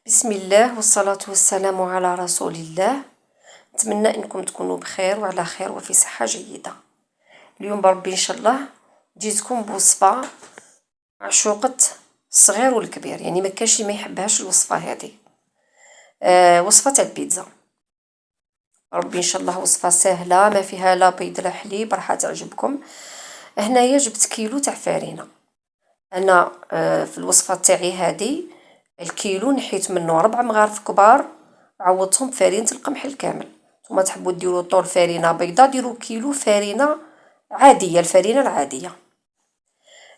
بسم الله والصلاة والسلام على رسول الله. نتمنى انكم تكونوا بخير وعلى خير وفي صحة جيدة. اليوم بربي ان شاء الله جيتكم بوصفة معشوقة الصغير والكبير، يعني ما كانش اللي ما يحبهاش الوصفة هذه. وصفة تاع البيتزا. ربي ان شاء الله وصفة سهلة ما فيها لا بيض لا حليب، راح تعجبكم. هنايا جبت كيلو تاع فرينة. انا في الوصفة تاعي هذه الكيلو نحيت منه 4 مغارف كبار، عوضتهم بفرينة القمح الكامل. نتوما تحبوا ديروا طول فرينة بيضاء ديروا كيلو فرينة عادية، الفرينة العادية.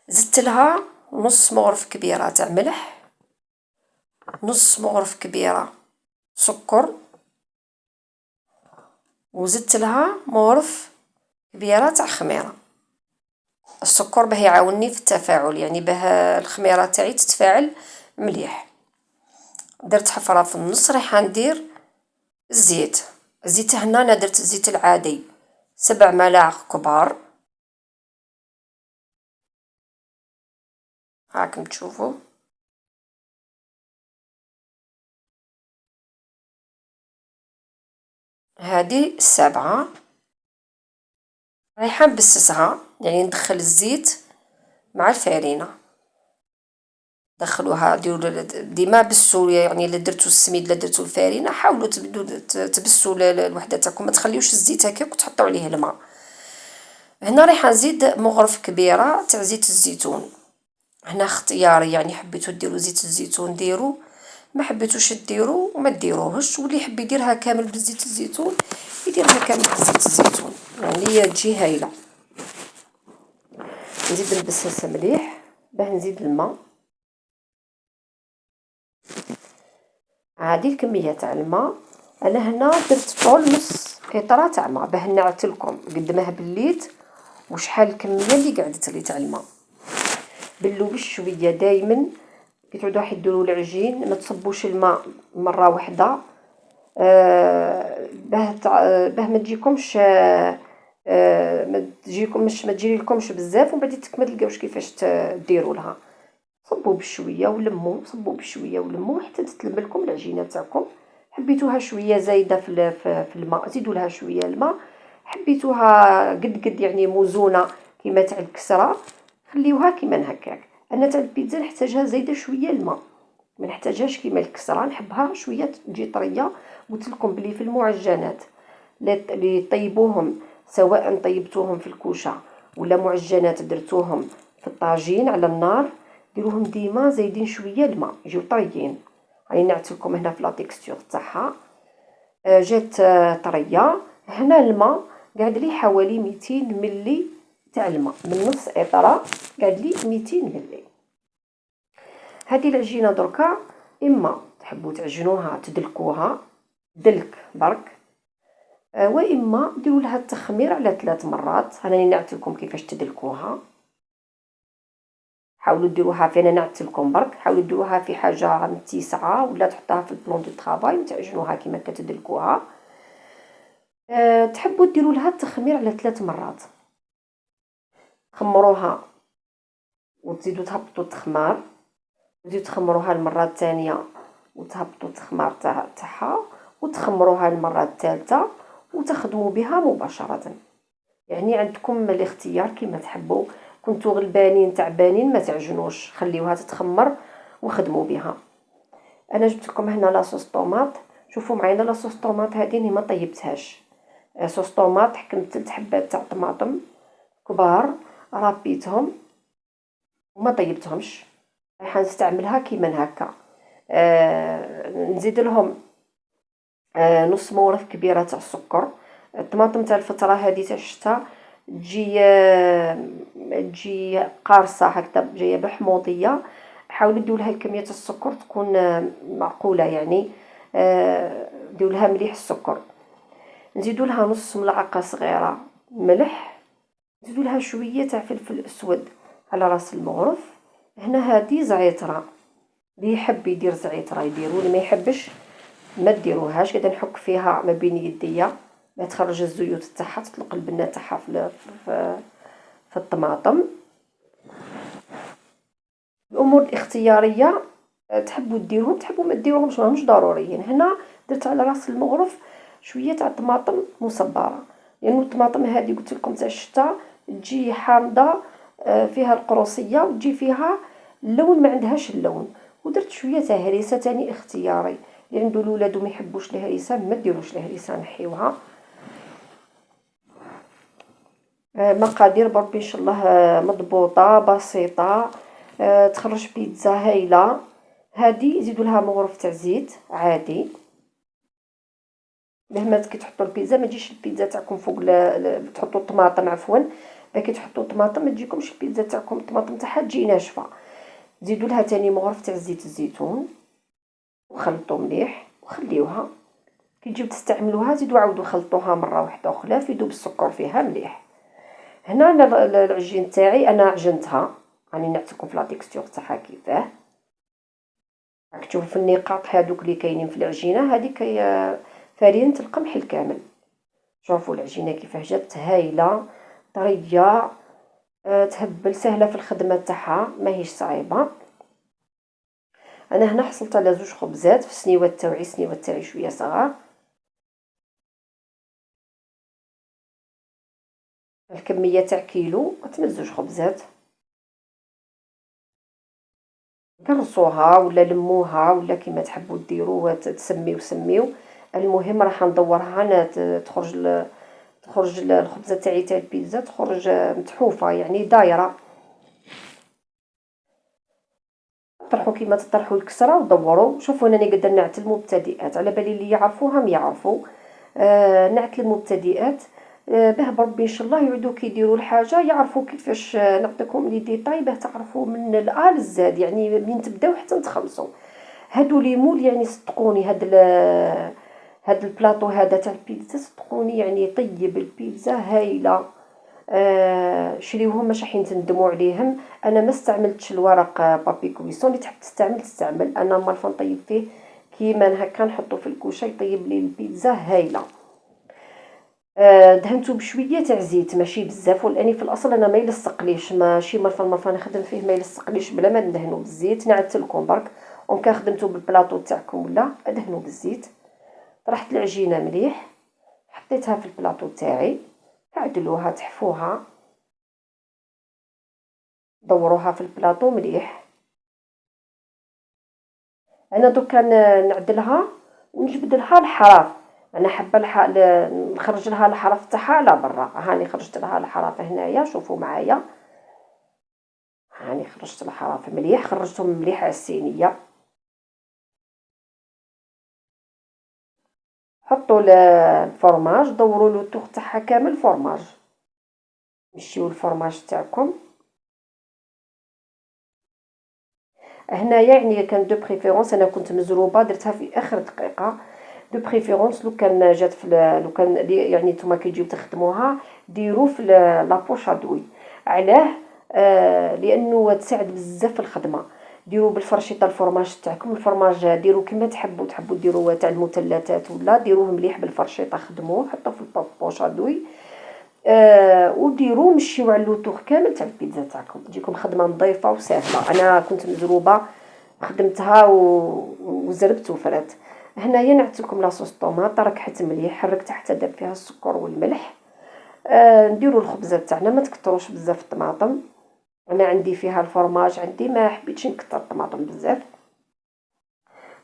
زدت لها نص مغرف كبيرة تاع ملح، نص مغرف كبيرة سكر، وزدت لها مغرف كبيرة تاع خميرة. السكر باه يعاونني في التفاعل، يعني باه الخميرة تاعي تتفاعل مليح. درت حفرة في النص، رايحة ندير الزيت هنا انا درت الزيت العادي 7 ملاعق كبار هاكم تشوفوا. هذه 7 رايحة نبسسها، يعني ندخل الزيت مع الفرينة. دخلوها ديروا ديما بسوا، يعني الا درتو السميد الا درتو الفرينة حاولوا تبدو تبسوا الوحدة تاعكم، ما تخليوش الزيت هكاك وتحطوا عليه الماء. هنا رايحة نزيد مغرف كبيرة تاع زيت الزيتون. هنا اختياري، يعني حبيتو ديروا زيت الزيتون ديروا، ما حبيتوش ديروا وما ديروهش، واللي يحب يديرها كامل بزيت الزيتون يديرها كامل بزيت الزيتون، يعني هي تجي هايله. نزيد نبسسها مليح باه نزيد الماء. عادي الكميه تاع الماء انا هنا درت طول نص قطره تاع ماء باه نعتلكم قد ما بليت وشحال الكميه اللي قعدت لي تاع الماء. بلوا بشويه دائما كي تعودوا راح ديروا العجين، ما تصبوش الماء مره واحده، باه ما تجيكمش ما تجي لكمش بزاف ومن بعد ما تلقاوش كيفاش ديروا لها. صبوا بشويه ولموا، صبوا بشويه ولموا حتى تتلم لكم العجينه تاعكم. حبيتوها شويه زايده في الماء زيدوا لها شويه الماء، حبيتوها قد يعني موزونه كيما تاع الكسره خليوها كيما هكاك. انا تاع البيتزا نحتاجها زايده شويه الماء، ما نحتاجهاش كيما الكسره، نحبها شويه تجي طريه. قلت لكم بلي في المعجنات اللي طيبوهم، سواء طيبتوهم في الكوشه ولا معجنات درتوهم في الطاجين على النار، ديروهم ديما زايدين شويه الماء يجيو طريين. راني نعت لكم هنا في لا تيكستور تاعها جات طريه. هنا الماء قاعد لي حوالي 200 ملي تاع الماء، من نص اطره قاعد لي 200 ملي. هذه العجينه دركا اما تحبوا تعجنوها تدلكوها دلك برك، واما ديروا لها التخمير على 3 مرات. انا نعت لكم كيفاش تدلكوها، حاولوا ديروها في، انا نعت لكم برك حاولوا ديروها في حاجه متسعه ولا تحطوها في البلون دو طرافاي وتعجنوها كيما كتدلكوها. تحبوا ديروا لها التخمير على 3 مرات، خمروها وتزيدوا تهبطوا التخمار، تزيدوا تخمروها المره الثانيه وتهبطوا التخمار تاعها وتخمروها المره الثالثه وتخدموا بها مباشره. يعني عندكم الاختيار كما تحبوا. كنتو غلبانين تعبانين ما تعجنوش، خليوها تتخمر وخدموا بها. انا جبت لكم هنا لاصوص طوماط. شوفوا معايا لاصوص طوماط هذه ما طيبتهاش. صوص طوماط حكمت 3 حبات تاع طماطم كبار رابيتهم وما طيبتهمش، راح نستعملها كيما هكا. نزيد لهم نص مغرف كبيره تاع السكر. الطماطم تاع الفتره هذه تاع الشتاء تجي قارصه هكذا جايه بحموضيه. حاولوا ديروا لها كميه السكر تكون معقوله، يعني ديروا لها مليح السكر. نزيدوا لها نص ملعقه صغيره ملح، نزيدوا لها شويه تاع فلفل اسود على راس المغرف. هنا هذه زعتره، اللي يحب يدير زعتره يديروا، اللي ما يحبش ما ديروهاش. قاعده نحك فيها ما بين يديا لا تخرج الزيوت تاعها، تطلق البنه تاعها في الطماطم. الامور الاختياريه تحبوا ديروهم تحبوا ما ديروهمش ماهمش ضروريين. هنا درت على راس المغرف شويه تاع طماطم مصبره، لانه الطماطم هذه قلت لكم تاع الشتاء تجي حامضه، فيها القروصيه وتجي فيها اللون ما عندهاش اللون. ودرت شويه تاع هريسه تاني اختياري، اللي عنده الولاد وما يحبوش الهريسه ما ديروش الهريسه نحيوها. مقادير بربي ان شاء الله مضبوطه بسيطه، تخرج بيتزا هايله. هذه زيدوا لها مغرف تاع زيت عادي، مهما كي تحطوا البيتزا ما تجيش البيتزا تاعكم فوق تحطوا الطماطم عفوا، كي تحطوا الطماطم ما تجيكمش البيتزا تاعكم الطماطم تاعها تجي ناشفه. زيدوا لها تاني مغرف تاع زيت الزيتون وخلطوا مليح وخليوها. كي تجيو تستعملوها زيدوا عاودوا خلطوها مره واحده اخرى يذوب السكر فيها مليح. هنا أنا العجين تاعي انا عجنتها، راني نعطيكم في لا تيكستور تاعها كيفاه. راك تشوفوا في النقاط هذوك اللي كاينين في العجينه هذيك هي فرينة القمح الكامل. شوفوا العجينه كيفاه جات هايله طريه، تهبل سهله في الخدمه تاعها ماهيش صعيبه. انا هنا حصلت على 2 خبزات في السنيوات تاعي، السنيوات تاعي شويه صغار. الكميه تاع كيلو قتمت 2 خبزات. قرصوها ولا لموها ولا كيما تحبوا ديروا تسميو سميو. المهم راح ندورها انا تخرج الخبزه تاعي تاع البيتزا تخرج متحوفه يعني دايره. طرحوا كيما تطرحوا الكسره ودوروا. شوفوا انا نقدر نعت المبتدئات على بالي اللي يعرفوها يعرفوا، نعت المبتدئات به بربي ان شاء الله يعودوا كي يديروا الحاجه يعرفوا كيفاش. نعطيكم لي ديتاي به تعرفوا من الأ للزاد، يعني من تبداو حتى تخلصوا. هادو لي مول يعني صدقوني هاد البلاطو هذا تاع البيتزا صدقوني يعني طيب البيتزا هايله. شريوهم مش راح تندموا عليهم. انا ما استعملتش الورق بابي كويسون، اللي تحب تستعمل انا مالفه نطيب فيه كيما هكا نحطو في الكوشه يطيب لي البيتزا هايله. دهنتو بشويه تاع زيت ماشي بزاف، ولاني في الاصل انا ما يلصقليش ماشي مالفه نخدم فيه ما يلصقليش بلا ما ندهنو بالزيت. نعت لكم برك وان كان خدمتو بالبلاطو تاعكم ولا دهنو بالزيت. طرحت العجينه مليح حطيتها في البلاطو تاعي، عدلوها تحفوها دوروها في البلاطو مليح. انا دوكا نعدلها ونجبد لها الحراف. انا حابه نخرج لها الحرف تاعها على برا. هاني خرجت لها الحرف هنايا شوفوا معايا، هاني خرجت الحرف مليح خرجتهم مليح على الصينيه. حطوا الفرماج دوروا له التوغ تاعها كامل فرماج، مشيو الفرماج تاعكم هنايا. يعني كان دو بريفيرونس انا كنت مزروبه درتها في اخر دقيقه. دو بريفيرونس لو كان جات لو كان يعني نتوما كي تجيو تخدموها ديروا في لابوش ادوي. علاه؟ لانه تساعد بزاف في الخدمه. ديروا بالفرشيطه الفرماج تاعكم، الفرماج ديروا كما تحبوا ديروا تاع المثلثات ولا ديروه مليح بالفرشيطه خدموه حطوه في البوش ادوي. وديروا مشيو على اللوتور كامل تاع البيتزا تاعكم تجيكم خدمه نظيفه وسهله. انا كنت مزروبه خدمتها وزربت وفرات. هنايا نعت لكم لاصوص طوماط ركحت مليح حركتها حتى داب فيها السكر والملح. نديروا الخبزه تاعنا ما تكتروش بزاف الطماطم. انا عندي فيها الفرماج عندي ما حبيتش نكتر الطماطم بزاف.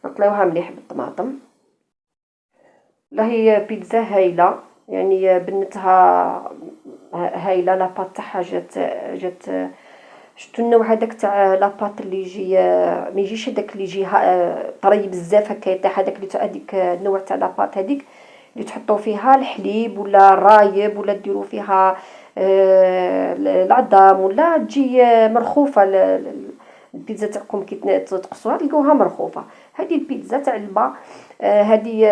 نطليوها مليح بالطماطم. لا هي بيتزا هايله يعني بنتها هايله. لاباط تاعها جات شفتوا النوع هذاك تاع لاباط اللي يجي ما يجيش هذاك اللي يجي طري بزاف هكا يطيح هذاك اللي هذيك النوع تاع لاباط هذيك اللي تحطوا فيها الحليب ولا الرايب ولا ديروا فيها العظام ولا تجي مرخوفه. البيتزا تاعكم كي تقصوها تلقوها مرخوفه. هذه البيتزا تاع البا هذه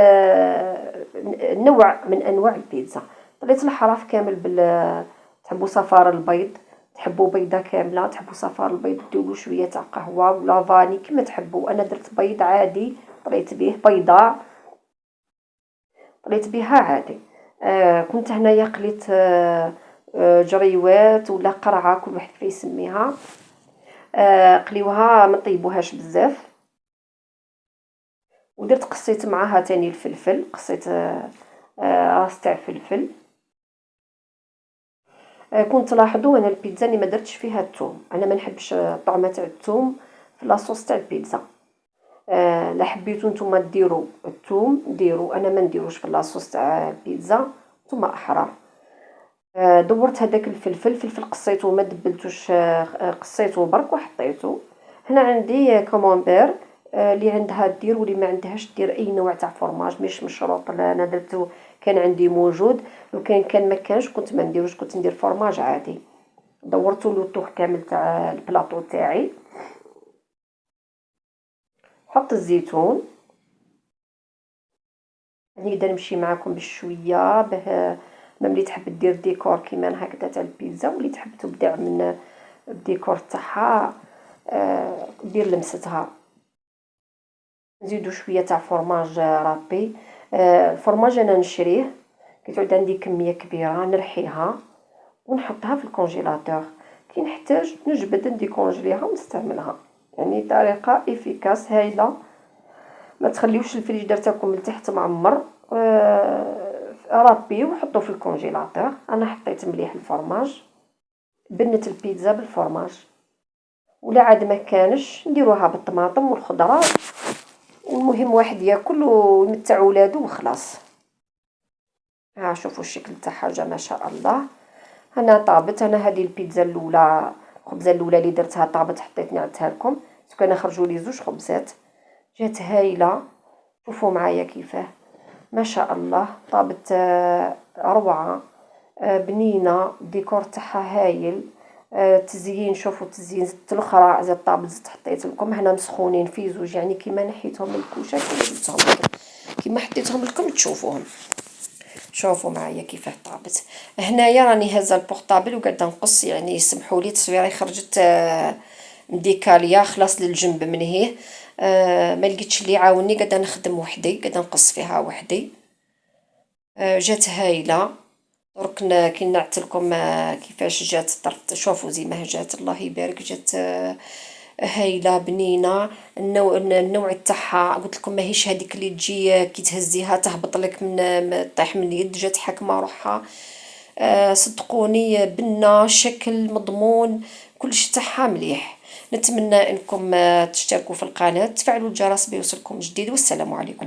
نوع من انواع البيتزا. طليت الحراف كامل تحبوا صفار البيض تحبوا بيضه كامله، تحبوا صفار البيض ديروا شويه تاع قهوه ولا فاني كما تحبوا. انا درت بيض عادي طليت به بيضه طليت بها عادي. كنت هنايا قليت جريوات ولا قرعه كل واحد كيف يسميها. قليوها ما طيبوهاش بزاف ودرت قصيت معاها تاني الفلفل، قصيت راس تاع فلفل. كون تلاحظوا انا البيتزا اللي ما درتش فيها الثوم، انا ما نحبش طعمه تاع الثوم في لاصوص تاع البيتزا. لا حبيتو نتوما ديروا الثوم ديروا، انا ما نديروش في لاصوص تاع البيتزا، نتوما احرار. دورت هذاك الفلفل قصيته ما دبلتوش، قصيته برك وحطيته. هنا عندي كومونبير، اللي عندها دير واللي ما عندهاش دير اي نوع تاع فرماج، مش مشروط. انا درتو كان عندي موجود، لو كان ما كانش كنت ما نديروش، كنت ندير فرماج عادي. دورتو لو طوخ كامل تاع البلاطو تاعي. حط الزيتون، نقدر نمشي معاكم بشويه به، ملي تحب دير ديكور كيما هكذا تاع البيتزا، واللي تحب تبدع من الديكور تاعها دير لمستها. نزيدو شويه تاع فرماج رابي. الفرماج انا نشريه، كي تعود عندي كميه كبيره نرحيها ونحطها في الكونجيلاتور، كي نحتاج نجبد نديكونجليها ونستعملها. يعني طريقه افيكاس هايله. ما تخليوش الفريجدار تاعكم لتحت معمر، ربيه وحطوه في الكونجيلاتور. انا حطيت مليح الفرماج، بنت البيتزا بالفرماج. ولا عاد ما كانش نديروها بالطماطم والخضره، والمهم واحد ياكل ويمتع ولادو وخلاص. ها شوفوا الشكل تاعها جا ما شاء الله. انا طابت، انا هذه البيتزا الاولى، الخبزه الاولى اللي درتها طابت، حطيت نعتها لكم، كان خرجوا لي زوج خبزات، جات هايله. شوفوا معايا كيفاه ما شاء الله طابت، روعه، بنينه، الديكور تاعها هايل. تزيين، شوفوا التزيين. زدت الاخرى زاد طابت، زدت حطيت لكم هنا مسخونين في زوج، يعني كيما نحيتهم من الكوشه كيما درتهم لكم، كيما حطيتهم لكم تشوفوهم. شوفوا معايا كيفاه طابت. هنايا راني هازه البورطابل وقاعده نقص، يعني سمحوا لي التصويره خرجت مديكاليه خلاص للجنب من هيه. ما لقيتش اللي يعاوني، قاعده نخدم وحدي، قاعده نقص فيها وحدي. جات هايله. درك كي نعت لكم كيفاش جات طرت، شوفوا زي ما جات، الله يبارك، جات هايله بنينه. النوع تاعها قلت لكم ماهيش هذيك اللي تجي كي تهزيها تهبط لك من طيح من اليد، جات حكمه روحها. صدقوني بنه شكل مضمون، كلش تاعها مليح. نتمنى انكم تشتركوا في القناه، تفعلوا الجرس بيوصلكم جديد، والسلام عليكم.